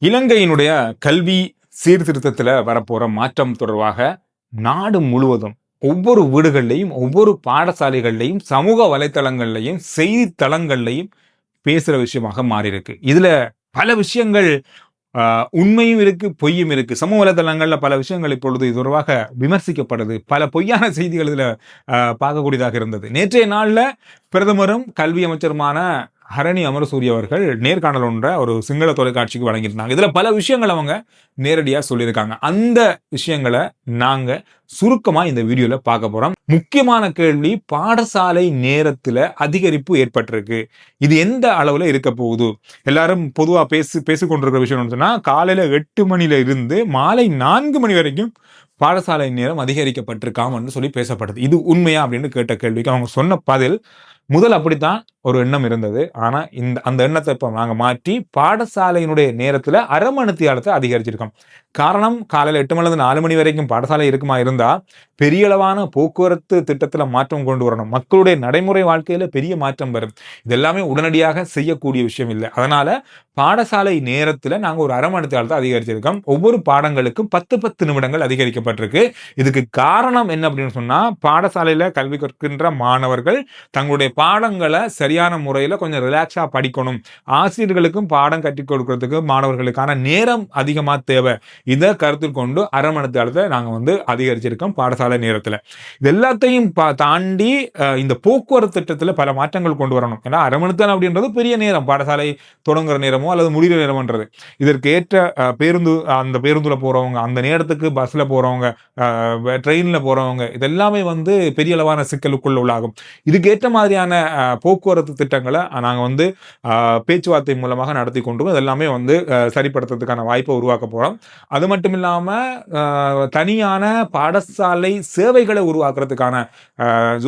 இலங்கையினுடைய கல்வி சீர்திருத்தத்துல வரப்போற மாற்றம் தொடர்பாக நாடு முழுவதும் ஒவ்வொரு வீடுகள்லையும் ஒவ்வொரு பாடசாலைகள்லையும் சமூக வலைத்தளங்கள்லையும் செய்தித்தளங்கள்லையும் பேசுற விஷயமாக மாறி இருக்கு. இதுல பல விஷயங்கள் உண்மையும் இருக்கு, பொய்யும் இருக்கு. சமூக வலைதளங்கள்ல பல விஷயங்கள் இப்பொழுது இது தொடர்பாக விமர்சிக்கப்படுது. பல பொய்யான செய்திகள் இதுல பார்க்கக்கூடியதாக இருந்தது. நேற்றைய நாள்ல பிரதமரும் கல்வி அமைச்சருமான ஹரணி அமரசூரிய அவர்கள் நேர்காணல் ஒன்ற ஒரு சிங்கள தொலைக்காட்சிக்கு வழங்கியிருந்தாங்க. இதுல பல விஷயங்கள் அவங்க நேரடியா சொல்லியிருக்காங்க. அந்த விஷயங்களை நாங்க சுருக்கமா இந்த வீடியோல பார்க்க போறோம். முக்கியமான கேள்வி, பாடசாலை நேரத்துல அதிகரிப்பு ஏற்பட்டிருக்கு. இது எந்த அளவுல இருக்க போகுது? எல்லாரும் பொதுவா பேசிக்கொண்டிருக்கிற விஷயம் சொன்னா, காலையில 8 மணில இருந்து மாலை 4 மணி வரைக்கும் பாடசாலை நேரம் அதிகரிக்கப்பட்டிருக்காமன்னு சொல்லி பேசப்படுது. இது உண்மையா அப்படின்னு கேட்ட கேள்விக்கு அவங்க சொன்ன பதில், முதல் அப்படித்தான் ஒரு எண்ணம் இருந்தது. ஆனா அந்த எண்ணத்தை இப்ப நாங்க மாற்றி பாடசாலையினுடைய நேரத்துல அரை மணித்தியாலத்தை அதிகரிச்சிருக்கோம். காரணம், காலையில 8 மணில இருந்து 4 மணி வரைக்கும் பாடசாலை இருக்குமா இருந்தா பெரிய அளவான போக்குவரத்து திட்டத்துல மாற்றம் கொண்டு வரணும். மக்களுடைய நடைமுறை வாழ்க்கையில பெரிய மாற்றம் வரும். இது எல்லாமே உடனடியாக செய்யக்கூடிய விஷயம் இல்லை. அதனால பாடசாலை நேரத்துல நாங்க ஒரு அரை மணித்தியாலத்தை அதிகரிச்சிருக்கோம். ஒவ்வொரு பாடங்களுக்கும் 10 நிமிடங்கள் அதிகரிக்கப்பட்டிருக்கு. இதுக்கு காரணம் என்ன அப்படின்னு சொன்னா, பாடசாலையில கல்வி கற்கின்ற மாணவர்கள் தங்களுடைய பாடங்களை சரியான முறையில கொஞ்சம் ரிலாக்ஸா படிக்கணும். ஆசிரியர்களுக்கும் பாடம் கற்றுக் கொடுக்கறதுக்கு மாணவர்களுக்கான நேரம் அதிகமா தேவை. இதை கருத்தில் கொண்டு அரை மணித்தியாலத்தை நாங்க அதிகரிச்சிருக்கோம் பாடசாலை நேரத்துல. இது எல்லாத்தையும் தாண்டி இந்த போக்குவரத்து திட்டத்துல பல மாற்றங்கள் கொண்டு வரணும். ஏன்னா அரை மணித்தியாலம் அப்படின்றது பெரிய நேரம், பாடசாலை தொடங்குற நேரமோ அல்லது முடிகிற நேரம்ன்றது. இதற்கு ஏற்ற பேருந்து, அந்த பேருந்துல போறவங்க, அந்த நேரத்துக்கு பஸ்ல போறவங்க, ட்ரெயின்ல போறவங்க, இதெல்லாமே பெரிய அளவான சிக்கலுக்குள்ள உள்ளாகும். இதுக்கேற்ற மாதிரியான போக்குவரத்து திட்டங்களை நாங்க பேச்சுவார்த்தை மூலமாக நடத்தி கொண்டு இதெல்லாமே சரிப்படுத்துறதுக்கான வாய்ப்பை உருவாக்க போறோம். அது மட்டும் இல்லாம தனியான பாடசாலை சேவைகளை உருவாக்குறதுக்கான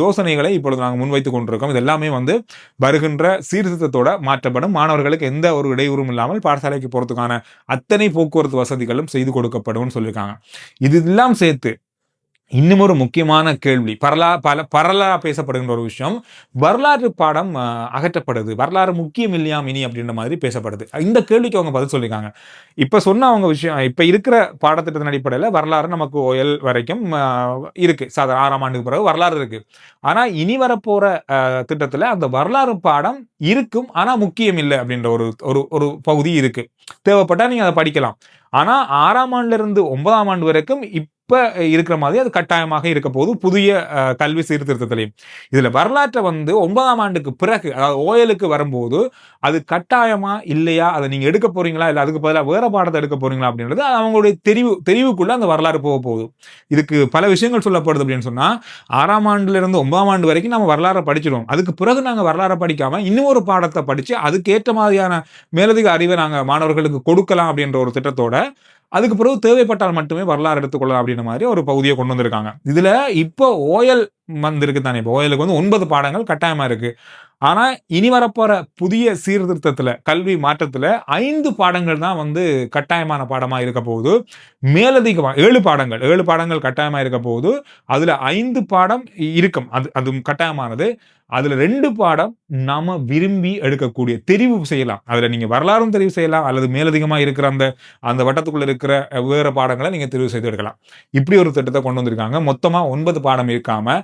யோசனைகளை இப்பொழுது நாங்கள் முன்வைத்துக் கொண்டிருக்கோம். இது எல்லாமே வருகின்ற சீர்திருத்தத்தோட மாற்றப்படும். மாணவர்களுக்கு எந்த ஒரு இடையூறும் இல்லாமல் பாடசாலைக்கு போறதுக்கான அத்தனை போக்குவரத்து வசதிகளும் செய்து கொடுக்கப்படும் சொல்லியிருக்காங்க. இது எல்லாம் சேர்த்து இன்னும் ஒரு முக்கியமான கேள்வி, பரலா பேசப்படுகின்ற ஒரு விஷயம், வரலாற்று பாடம் அகற்றப்படுது, வரலாறு முக்கியம் இல்லையாம் இனி அப்படின்ற மாதிரி பேசப்படுது. இந்த கேள்விக்கு அவங்க பதில் சொல்லியிருக்காங்க. இப்ப சொன்ன அவங்க விஷயம், இப்ப இருக்கிற பாடத்திட்டத்தின் அடிப்படையில் வரலாறு நமக்கு OL வரைக்கும் இருக்கு. சாதாரண 6ஆம் ஆண்டுக்கு பிறகு வரலாறு இருக்கு. ஆனா இனி வரப்போற திட்டத்துல அந்த வரலாறு பாடம் இருக்கும், ஆனா முக்கியம் இல்லை அப்படின்ற ஒரு பகுதி இருக்கு. தேவைப்பட்டா நீங்க அதை படிக்கலாம். ஆனா 6ஆம் ஆண்டுல இருந்து 9ஆம் ஆண்டு வரைக்கும் இப்ப இருக்கிற மாதிரி அது கட்டாயமாக இருக்க போது புதிய கல்வி சீர்திருத்தத்திலையும். இதுல வரலாற்றை 9ஆம் ஆண்டுக்கு பிறகு, அதாவது OLக்கு வரும்போது அது கட்டாயமா இல்லையா, அதை நீங்க எடுக்க போறீங்களா, இல்ல அதுக்கு பதிலாக வேற பாடத்தை எடுக்க போறீங்களா அப்படின்றது அவங்களுடைய தெரிவுக்குள்ள அந்த வரலாறு போக போகுது. இதுக்கு பல விஷயங்கள் சொல்லப்படுது. அப்படின்னு சொன்னா, 6ஆம் ஆண்டுல இருந்து 9ஆம் ஆண்டு வரைக்கும் நம்ம வரலாறை படிச்சிடுவோம். அதுக்கு பிறகு நாங்க வரலாறை படிக்காம இன்னும் ஒரு பாடத்தை படிச்சு அதுக்கேற்ற மாதிரியான மேலதிக அறிவை நாங்க மாணவர்களுக்கு கொடுக்கலாம் அப்படின்ற ஒரு திட்டத்தோட, அதுக்கு பிறகு தேவைப்பட்டால் மட்டுமே வரலாறு எடுத்துக்கொள்ளலாம் அப்படின்ற மாதிரி ஒரு பகுதியை கொண்டு வந்திருக்காங்க. இதுல இப்போ OL இருக்கு தானே, இப்போ OLக்கு 9 பாடங்கள் கட்டாயமா இருக்கு. ஆனா இனி வரப்போற புதிய சீர்திருத்தத்துல, கல்வி மாற்றத்துல 5 பாடங்கள் தான் கட்டாயமான பாடமா இருக்க போகுது. மேலதிகமா 7 பாடங்கள் கட்டாயமா இருக்க போகுது. அதுல 5 பாடம் இருக்கும், அது கட்டாயமானது. அதுல 2 பாடம் நாம விரும்பி எடுக்கக்கூடிய, தெரிவு செய்யலாம். அதுல நீங்க வரலாறும் தெரிவு செய்யலாம், அல்லது மேலதிகமா இருக்கிற அந்த வட்டத்துக்குள்ள இருக்கிற வேற பாடங்களை நீங்க தெரிவு செய்து எடுக்கலாம். இப்படி ஒரு திட்டத்தை கொண்டு வந்திருக்காங்க. மொத்தமா 9 பாடம் இருக்காம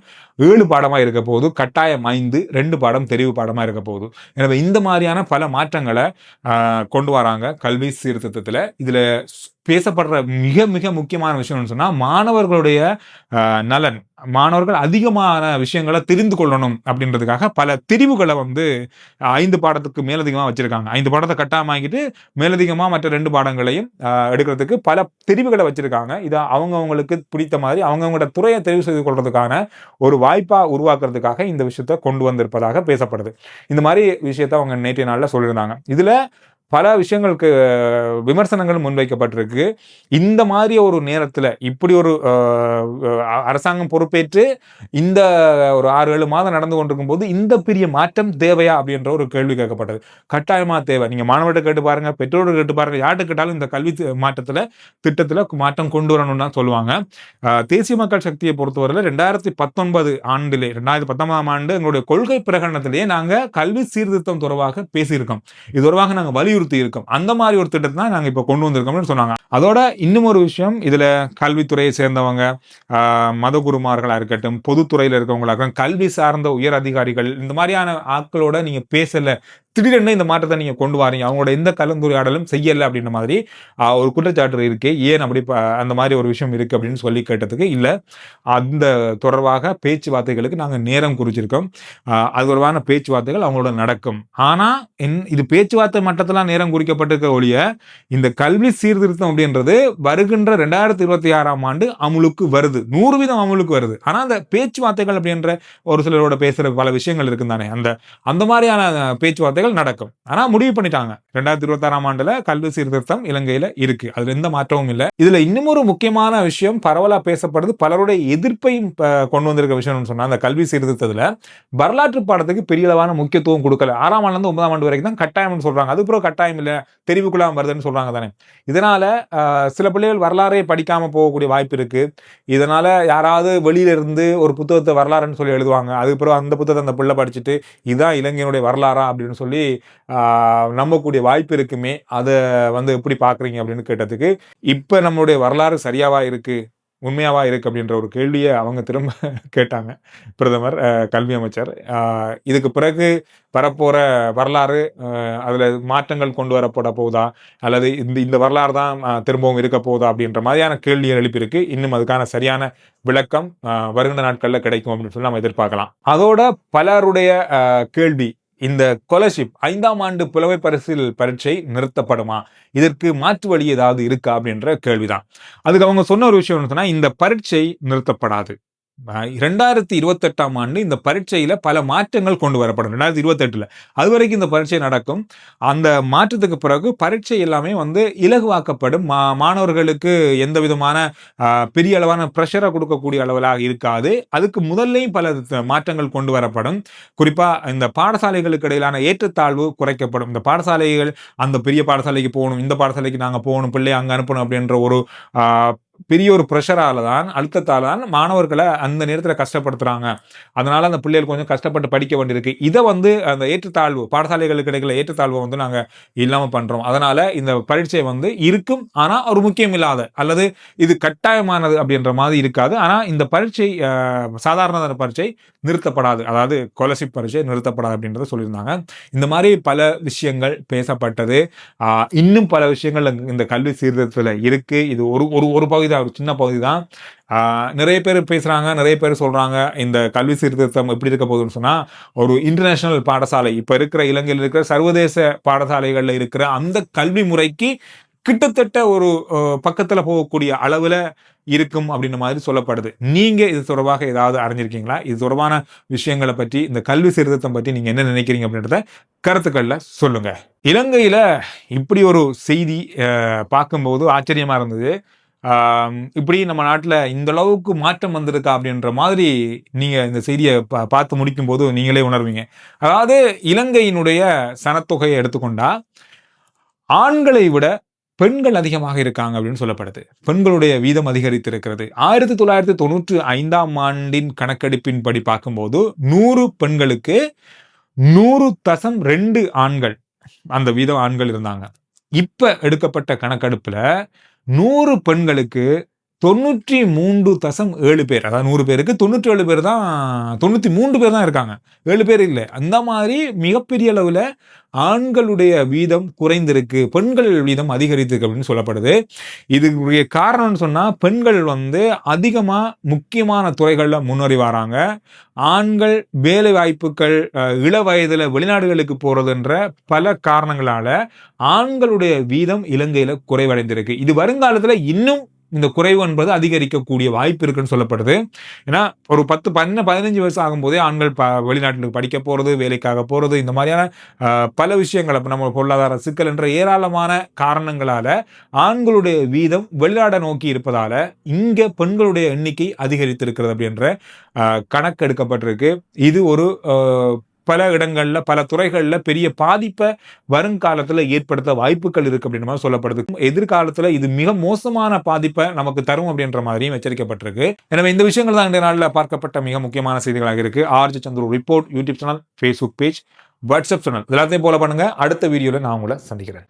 7 பாடமா இருக்க போது, கட்டாயம் 5, 2 பாடம் தெரிவு பாடமா இருக்க போகுது. எனவே இந்த மாதிரியான பல மாற்றங்களை கொண்டு வராங்க கல்வி சீர்திருத்தத்துல. இதுல பேசப்படுற மிக மிக முக்கியமான விஷயம் சொன்னா, மாணவர்களுடைய நலன், மாணவர்கள் அதிகமான விஷயங்களை தெரிந்து கொள்ளணும் அப்படின்றதுக்காக பல தெரிவுகளை 5 பாடத்துக்கு மேலதிகமா வச்சிருக்காங்க. 5 பாடத்தை கட்டாயமாக்கிட்டு மேலதிகமா மற்ற 2 பாடங்களையும் எடுக்கிறதுக்கு பல தெரிவுகளை வச்சிருக்காங்க. இதை அவங்களுக்கு பிடித்த மாதிரி அவங்களோட துறையை தெரிவு செய்து கொள்றதுக்கான ஒரு வாய்ப்பா உருவாக்குறதுக்காக இந்த விஷயத்த கொண்டு வந்திருப்பதாக பேசப்படுது. இந்த மாதிரி விஷயத்த அவங்க நேற்றைய நாள்ல சொல்லியிருந்தாங்க. இதுல பல விஷயங்களுக்கு விமர்சனங்கள் முன்வைக்கப்பட்டிருக்கு. இந்த மாதிரி ஒரு நேரத்துல இப்படி ஒரு அரசாங்கம் பொறுப்பேற்று இந்த ஒரு 6-7 மாதம் நடந்து கொண்டிருக்கும் போது இந்த பெரிய மாற்றம் தேவையா அப்படின்ற ஒரு கேள்வி கேட்கப்பட்டது. கட்டாயமா தேவை. நீங்க மாணவர்கிட்ட கேட்டு பாருங்க, பெற்றோர்கள் கேட்டு பாருங்க, யார்கிட்ட கேட்டாலும் இந்த கல்வி திட்டத்துல மாற்றம் கொண்டு வரணும்னு தான் சொல்லுவாங்க. தேசிய மக்கள் சக்தியை பொறுத்தவரையில 2019ஆம் ஆண்டு எங்களுடைய கொள்கை பிரகடனத்திலேயே நாங்க கல்வி சீர்திருத்தம் தொடர்பாக பேசியிருக்கோம். இது தொடர்பாக நாங்க வலியுறுத்தி இருக்கும். அந்த மாதிரி ஒரு திட்டத்தை தான் நாங்க இப்ப கொண்டு வந்திருக்கோம்னு சொன்னாங்க. அதோட இன்னும் ஒரு விஷயம், இதுல கல்வித்துறையை சேர்ந்தவங்க, மதகுருமார்களா இருக்கட்டும், பொதுத்துறையில இருக்கவங்களா இருக்கட்டும், கல்வி சார்ந்த உயர் அதிகாரிகள், இந்த மாதிரியான ஆட்களோட நீங்க பேசல, திடீரென இந்த மாற்றத்தை நீங்க கொண்டு வாரீங்க, அவங்களோட எந்த கலந்துரையாடலும் செய்யல அப்படின்ற மாதிரி ஒரு குற்றச்சாட்டு இருக்கு. ஏன் அப்படி அந்த மாதிரி ஒரு விஷயம் இருக்கு அப்படின்னு சொல்லி கேட்டதுக்கு, இல்ல அந்த தொடர்பாக பேச்சுவார்த்தைகளுக்கு நாங்க நேரம் குறிச்சிருக்கோம், அது தொடர்பான பேச்சுவார்த்தைகள் அவங்களோட நடக்கும். ஆனா இது பேச்சுவார்த்தை மட்டத்திலாம் நேரம் குறிக்கப்பட்டிருக்க ஒழிய, இந்த கல்வி சீர்திருத்தம் அப்படின்றது வருகின்ற 2026ஆம் ஆண்டு அமுலுக்கு வருது, 100% அமுலுக்கு வருது. ஆனா அந்த பேச்சுவார்த்தைகள் அப்படின்ற ஒரு சிலரோட பேசுற பல விஷயங்கள் இருக்கு தானே, அந்த மாதிரியான பேச்சுவார்த்தைகள் நடக்கும். ஆனா முடிவு பண்ணிட்டாங்க, 2026ஆம் ஆண்டுல கல்வி சீர்திருத்தம் இலங்கையில இருக்கு, அதுல எந்த மாற்றமும் இல்ல. இதுல இன்னும் ஒரு முக்கியமான விஷயம் பரவலா பேசப்படுது, பலருடைய எதிர்ப்பையும் கொண்டு வந்திருக்க விஷயம் சொன்னா, அந்த கல்வி சீர்திருத்தத்துல வரலாற்று பாடத்துக்கு பெரிய அளவான முக்கியத்துவம் கொடுக்கல. 6ஆம் ஆண்டுல இருந்து 9ஆம் ஆண்டு வரைக்கும் தான் கட்டாயம்னு சொல்றாங்க. அதுக்கப்புறம் கட்டாயம் இல்ல, தெரிவுக்குள்ள வருதுன்னு சொல்றாங்க தானே. இதனால சில பிள்ளைகள் வரலாறே படிக்காம போகக்கூடிய வாய்ப்பு இருக்கு. இதனால யாராவது வெளியில இருந்து ஒரு புத்தகத்தை வரலாறுன்னு சொல்லி எழுதுவாங்க, அதுக்கப்புறம் அந்த புத்தகத்தை அந்த பிள்ளை படிச்சுட்டு இதுதான் இலங்கையினுடைய வரலாறா அப்படின்னு சொல்லி நம்பக்கூடிய வாய்ப்பு இருக்குமே. அதை எப்படி பாக்குறீங்க அப்படின்னு கேட்டதுக்கு, இப்ப நம்மளுடைய வரலாறு சரியாவா இருக்கு, உண்மையாவா இருக்கு அப்படின்ற ஒரு கேள்வியை அவங்க திரும்ப கேட்டாங்க பிரதமர், கல்வி அமைச்சர். இதுக்கு பிறகு வரப்போற வரலாறு, அதுல மாற்றங்கள் கொண்டு வரப்பட போதா, அல்லது இந்த வரலாறு தான் திரும்பவும் இருக்க போதா அப்படின்ற மாதிரியான கேள்வியை எழுப்பியிருக்கு. இன்னும் அதுக்கான சரியான விளக்கம் வருகின்ற நாட்கள்ல கிடைக்கும் அப்படின்னு சொல்லி நம்ம எதிர்பார்க்கலாம். அதோட பலருடைய கேள்வி, இந்த ஸ்காலர்ஷிப் 5ஆம் ஆண்டு புலமை பரிசில் பரீட்சை நிறுத்தப்படுமா, இதற்கு மாற்று வழி ஏதாவது இருக்கா அப்படின்ற கேள்விதான். அதுக்கு அவங்க சொன்ன ஒரு விஷயம் சொன்னா, இந்த பரீட்சை நிறுத்தப்படாது. 2028ஆம் ஆண்டு இந்த பரீட்சையில பல மாற்றங்கள் கொண்டு வரப்படும். 2028ல அது வரைக்கும் இந்த பரீட்சை நடக்கும். அந்த மாற்றத்துக்கு பிறகு பரீட்சை எல்லாமே இலகுவாக்கப்படும். மாணவர்களுக்கு எந்த விதமான பெரிய அளவான பிரஷரை கொடுக்கக்கூடிய அளவிலாக இருக்காது. அதுக்கு முதல்லையும் பல மாற்றங்கள் கொண்டு வரப்படும். குறிப்பா இந்த பாடசாலைகளுக்கு இடையிலான ஏற்றத்தாழ்வு குறைக்கப்படும். இந்த பாடசாலைகள் அந்த பெரிய பாடசாலைக்கு போகணும், இந்த பாடசாலைக்கு நாங்க போகணும், பிள்ளையை அங்க அனுப்பணும் அப்படின்ற ஒரு பெரிய ஒரு பிரஷரால தான், அழுத்தத்தால தான் மாணவர்களை அந்த நேரத்தில் கஷ்டப்படுத்துறாங்க. அதனால அந்த பிள்ளைகள் கொஞ்சம் கஷ்டப்பட்டு படிக்க வேண்டியிருக்கு. இதை அந்த ஏற்றத்தாழ்வு, பாடசாலைகளுக்கு இடையில ஏற்றத்தாழ்வை நாங்க இல்லாம பண்றோம். அதனால இந்த பரீட்சை இருக்கும், ஆனா ஒரு முக்கியம் இல்லாத அல்லது இது கட்டாயமானது அப்படின்ற மாதிரி இருக்காது. ஆனா இந்த பரீட்சை சாதாரண பரீட்சை நிறுத்தப்படாது, அதாவது ஸ்காலர்ஷிப் பரீட்சை நிறுத்தப்படாது அப்படின்றத சொல்லியிருந்தாங்க. இந்த மாதிரி பல விஷயங்கள் பேசப்பட்டது. இன்னும் பல விஷயங்கள் இந்த கல்வி சீர்திருத்தத்தில் இருக்கு. இது ஒரு பகுதி தான், ஒரு சின்ன பகுதி தான். நிறைய பேர் பேசுறாங்க, நிறைய பேர் சொல்றாங்க இந்த கல்வி சீர்திருத்தம் எப்படி இருக்க போகுதுன்னு சொன்னா, ஒரு இன்டர்நேஷனல் பாடசாலை, இப்ப இருக்கிற இலங்கையில் இருக்கிற சர்வதேச பாடசாலைகள்ல இருக்கிற அந்த கல்வி முறைக்கு கிட்டத்தட்ட ஒரு பக்கத்துல போகக்கூடிய அளவுல இருக்கும் அப்படின்ற மாதிரி சொல்லப்படுது. நீங்க இது தொடர்பாக ஏதாவது அறிஞ்சிருக்கீங்களா? இது தொடர்பான விஷயங்களை பற்றி, இந்த கல்வி சீர்திருத்தம் பற்றி நீங்க என்ன நினைக்கிறீங்க அப்படின்றத கருத்துக்கள்ல சொல்லுங்க. இலங்கையில இப்படி ஒரு செய்தி பார்க்கும்போது ஆச்சரியமா இருந்தது. இப்படி நம்ம நாட்டில் இந்த அளவுக்கு மாற்றம் வந்திருக்கா அப்படின்ற மாதிரி நீங்க இந்த செய்தியை பார்த்து முடிக்கும் போது நீங்களே உணர்வீங்க. அதாவது இலங்கையினுடைய சனத்தொகையை எடுத்துக்கொண்டா ஆண்களை விட பெண்கள் அதிகமாக இருக்காங்க அப்படின்னு சொல்லப்படுது. பெண்களுடைய வீதம் அதிகரித்திருக்கிறது. 1995ஆம் ஆண்டின் கணக்கெடுப்பின்படி பார்க்கும்போது 100 பெண்களுக்கு 100.2 ஆண்கள், அந்த வீதம் ஆண்கள் இருந்தாங்க. இப்ப எடுக்கப்பட்ட கணக்கெடுப்புல 100 பெண்களுக்கு 93.7 பேர், அதாவது 100 பேருக்கு 97 பேர் தான், 93 பேர் தான் இருக்காங்க, 7 பேர் இல்லை. அந்த மாதிரி மிகப்பெரிய அளவுல ஆண்களுடைய வீதம் குறைந்திருக்கு, பெண்கள் வீதம் அதிகரித்திருக்கு அப்படின்னு சொல்லப்படுது. இதுக்குரிய காரணம்னு சொன்னா, பெண்கள் அதிகமா முக்கியமான துறைகள்ல முன்னேறி வராங்க. ஆண்கள் வேலை வாய்ப்புகள், இள வயதுல வெளிநாடுகளுக்கு போறதுன்ற பல காரணங்களால ஆண்களுடைய வீதம் இலங்கையில குறைவடைந்திருக்கு. இது வருங்காலத்துல இன்னும் இந்த குறைவு என்பது அதிகரிக்கக்கூடிய வாய்ப்பு இருக்குன்னு சொல்லப்படுது. ஏன்னா ஒரு 10-15 வருஷம் ஆகும்போதே ஆண்கள் வெளிநாட்டுக்கு படிக்க போறது, வேலைக்காக போறது, இந்த மாதிரியான பல விஷயங்கள், நம்ம பொருளாதார சிக்கல் என்ற ஏராளமான காரணங்களால ஆண்களுடைய வீதம் வெளிநாட நோக்கி இருப்பதால இங்க பெண்களுடைய எண்ணிக்கை அதிகரித்திருக்கிறது அப்படின்ற கணக்கு எடுக்கப்பட்டிருக்கு. இது ஒரு பல இடங்கள்ல, பல துறைகள்ல பெரிய பாதிப்பை வருங்காலத்துல ஏற்படுத்த வாய்ப்புகள் இருக்கு அப்படின்ற மாதிரி சொல்லப்படுது. எதிர்காலத்துல இது மிக மோசமான பாதிப்பை நமக்கு தரும் அப்படின்ற மாதிரியும் எச்சரிக்கப்பட்டிருக்கு. எனவே இந்த விஷயங்கள் தான் இந்த நாளில் பார்க்கப்பட்ட மிக முக்கியமான செய்திகளாக இருக்கு. RG Chandru report YouTube channel, Facebook page, WhatsApp channel எல்லாத்தையும் ஃபாலோ பண்ணுங்க. அடுத்த வீடியோல நான் உங்களை சந்திக்கிறேன்.